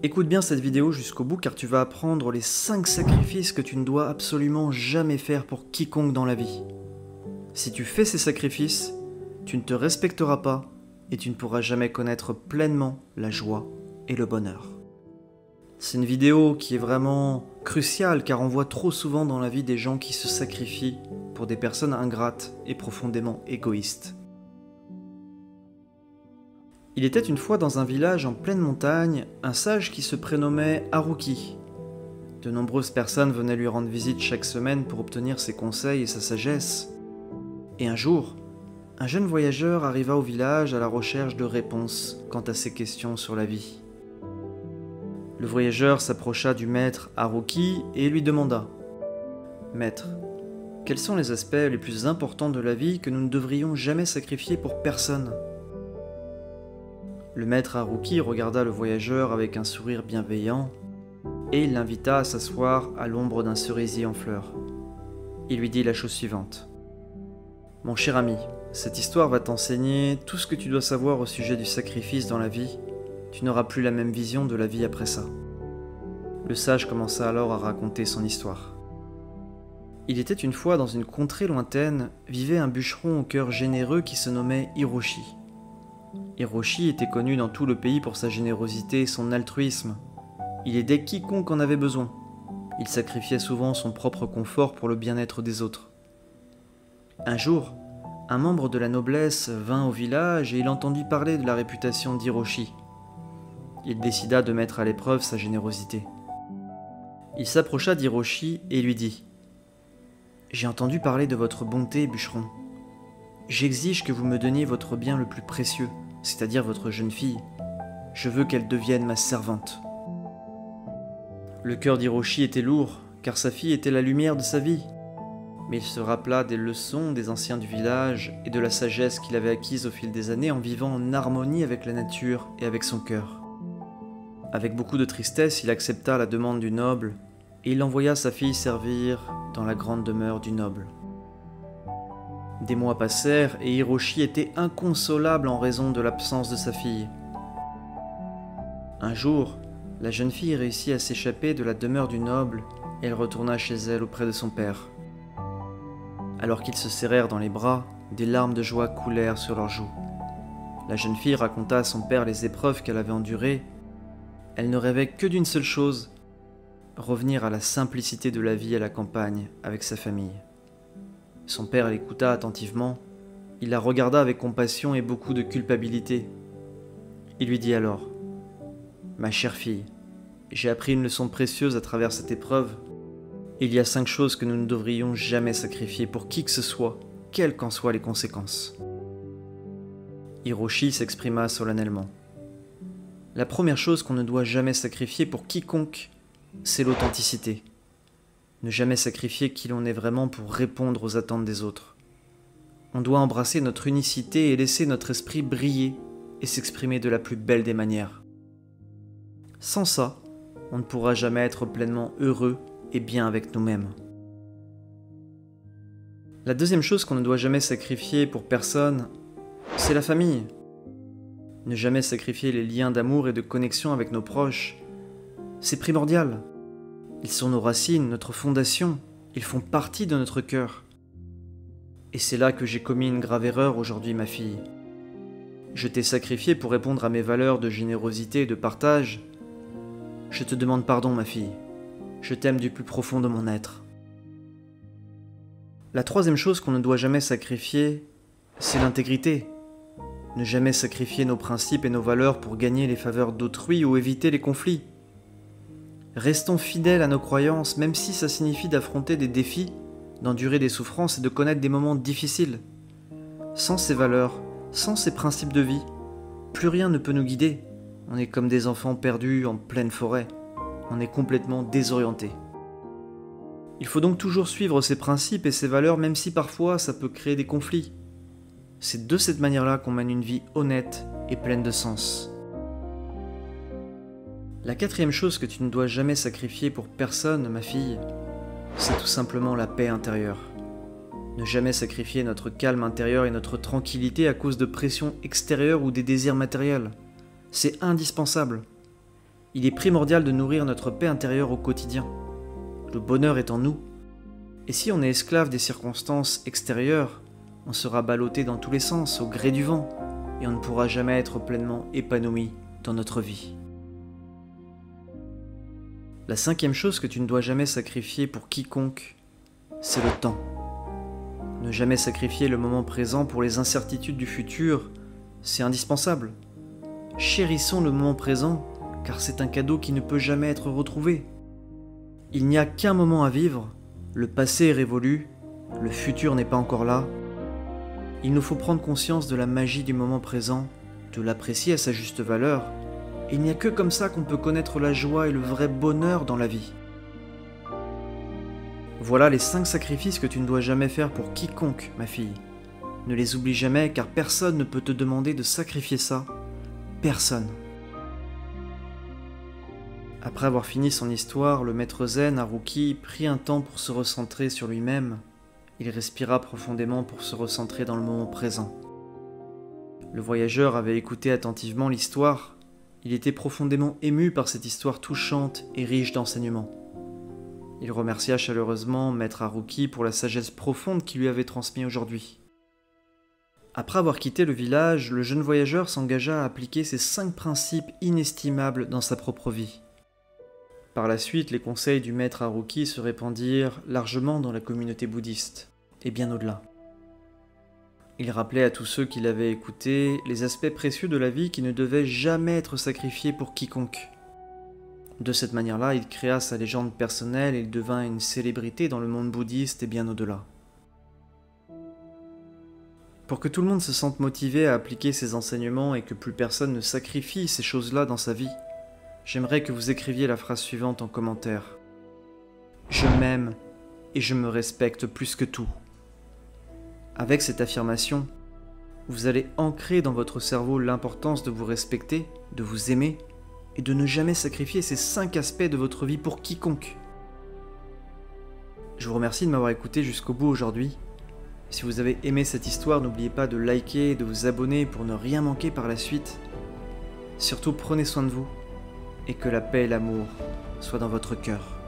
Écoute bien cette vidéo jusqu'au bout car tu vas apprendre les 5 sacrifices que tu ne dois absolument jamais faire pour quiconque dans la vie. Si tu fais ces sacrifices, tu ne te respecteras pas et tu ne pourras jamais connaître pleinement la joie et le bonheur. C'est une vidéo qui est vraiment cruciale car on voit trop souvent dans la vie des gens qui se sacrifient pour des personnes ingrates et profondément égoïstes. Il était une fois dans un village en pleine montagne, un sage qui se prénommait Haruki. De nombreuses personnes venaient lui rendre visite chaque semaine pour obtenir ses conseils et sa sagesse. Et un jour, un jeune voyageur arriva au village à la recherche de réponses quant à ses questions sur la vie. Le voyageur s'approcha du maître Haruki et lui demanda « Maître, quels sont les aspects les plus importants de la vie que nous ne devrions jamais sacrifier pour personne ?» Le maître Haruki regarda le voyageur avec un sourire bienveillant et il l'invita à s'asseoir à l'ombre d'un cerisier en fleurs. Il lui dit la chose suivante. « Mon cher ami, cette histoire va t'enseigner tout ce que tu dois savoir au sujet du sacrifice dans la vie. Tu n'auras plus la même vision de la vie après ça. » Le sage commença alors à raconter son histoire. Il était une fois dans une contrée lointaine, vivait un bûcheron au cœur généreux qui se nommait Hiroshi. Hiroshi était connu dans tout le pays pour sa générosité et son altruisme. Il aidait quiconque en avait besoin. Il sacrifiait souvent son propre confort pour le bien-être des autres. Un jour, un membre de la noblesse vint au village et il entendit parler de la réputation d'Hiroshi. Il décida de mettre à l'épreuve sa générosité. Il s'approcha d'Hiroshi et lui dit « J'ai entendu parler de votre bonté, bûcheron. J'exige que vous me donniez votre bien le plus précieux, c'est-à-dire votre jeune fille. Je veux qu'elle devienne ma servante. » Le cœur d'Hiroshi était lourd, car sa fille était la lumière de sa vie. Mais il se rappela des leçons des anciens du village et de la sagesse qu'il avait acquise au fil des années en vivant en harmonie avec la nature et avec son cœur. Avec beaucoup de tristesse, il accepta la demande du noble et il envoya sa fille servir dans la grande demeure du noble. Des mois passèrent et Hiroshi était inconsolable en raison de l'absence de sa fille. Un jour, la jeune fille réussit à s'échapper de la demeure du noble et elle retourna chez elle auprès de son père. Alors qu'ils se serrèrent dans les bras, des larmes de joie coulèrent sur leurs joues. La jeune fille raconta à son père les épreuves qu'elle avait endurées. Elle ne rêvait que d'une seule chose, revenir à la simplicité de la vie à la campagne avec sa famille. Son père l'écouta attentivement, il la regarda avec compassion et beaucoup de culpabilité. Il lui dit alors « Ma chère fille, j'ai appris une leçon précieuse à travers cette épreuve. Il y a 5 choses que nous ne devrions jamais sacrifier pour qui que ce soit, quelles qu'en soient les conséquences. » Hiroshi s'exprima solennellement. La première chose qu'on ne doit jamais sacrifier pour quiconque, c'est l'authenticité. Ne jamais sacrifier qui l'on est vraiment pour répondre aux attentes des autres. On doit embrasser notre unicité et laisser notre esprit briller et s'exprimer de la plus belle des manières. Sans ça, on ne pourra jamais être pleinement heureux et bien avec nous-mêmes. La deuxième chose qu'on ne doit jamais sacrifier pour personne, c'est la famille. Ne jamais sacrifier les liens d'amour et de connexion avec nos proches, c'est primordial. Ils sont nos racines, notre fondation, ils font partie de notre cœur. Et c'est là que j'ai commis une grave erreur aujourd'hui, ma fille. Je t'ai sacrifié pour répondre à mes valeurs de générosité et de partage. Je te demande pardon, ma fille. Je t'aime du plus profond de mon être. La troisième chose qu'on ne doit jamais sacrifier, c'est l'intégrité. Ne jamais sacrifier nos principes et nos valeurs pour gagner les faveurs d'autrui ou éviter les conflits. Restons fidèles à nos croyances, même si ça signifie d'affronter des défis, d'endurer des souffrances et de connaître des moments difficiles. Sans ces valeurs, sans ces principes de vie, plus rien ne peut nous guider. On est comme des enfants perdus en pleine forêt. On est complètement désorientés. Il faut donc toujours suivre ces principes et ces valeurs, même si parfois ça peut créer des conflits. C'est de cette manière-là qu'on mène une vie honnête et pleine de sens. La quatrième chose que tu ne dois jamais sacrifier pour personne, ma fille, c'est tout simplement la paix intérieure. Ne jamais sacrifier notre calme intérieur et notre tranquillité à cause de pressions extérieures ou des désirs matériels. C'est indispensable. Il est primordial de nourrir notre paix intérieure au quotidien. Le bonheur est en nous. Et si on est esclave des circonstances extérieures, on sera ballotté dans tous les sens, au gré du vent, et on ne pourra jamais être pleinement épanoui dans notre vie. La 5e chose que tu ne dois jamais sacrifier pour quiconque, c'est le temps. Ne jamais sacrifier le moment présent pour les incertitudes du futur, c'est indispensable. Chérissons le moment présent, car c'est un cadeau qui ne peut jamais être retrouvé. Il n'y a qu'un moment à vivre, le passé est révolu, le futur n'est pas encore là. Il nous faut prendre conscience de la magie du moment présent, de l'apprécier à sa juste valeur. Et il n'y a que comme ça qu'on peut connaître la joie et le vrai bonheur dans la vie. Voilà les 5 sacrifices que tu ne dois jamais faire pour quiconque, ma fille. Ne les oublie jamais, car personne ne peut te demander de sacrifier ça. Personne. Après avoir fini son histoire, le maître zen, Haruki, prit un temps pour se recentrer sur lui-même. Il respira profondément pour se recentrer dans le moment présent. Le voyageur avait écouté attentivement l'histoire. Il était profondément ému par cette histoire touchante et riche d'enseignements. Il remercia chaleureusement Maître Haruki pour la sagesse profonde qu'il lui avait transmise aujourd'hui. Après avoir quitté le village, le jeune voyageur s'engagea à appliquer ces 5 principes inestimables dans sa propre vie. Par la suite, les conseils du Maître Haruki se répandirent largement dans la communauté bouddhiste, et bien au-delà. Il rappelait à tous ceux qui l'avaient écouté les aspects précieux de la vie qui ne devaient jamais être sacrifiés pour quiconque. De cette manière-là, il créa sa légende personnelle et il devint une célébrité dans le monde bouddhiste et bien au-delà. Pour que tout le monde se sente motivé à appliquer ces enseignements et que plus personne ne sacrifie ces choses-là dans sa vie, j'aimerais que vous écriviez la phrase suivante en commentaire. Je m'aime et je me respecte plus que tout. Avec cette affirmation, vous allez ancrer dans votre cerveau l'importance de vous respecter, de vous aimer et de ne jamais sacrifier ces 5 aspects de votre vie pour quiconque. Je vous remercie de m'avoir écouté jusqu'au bout aujourd'hui. Si vous avez aimé cette histoire, n'oubliez pas de liker et de vous abonner pour ne rien manquer par la suite. Surtout, prenez soin de vous et que la paix et l'amour soient dans votre cœur.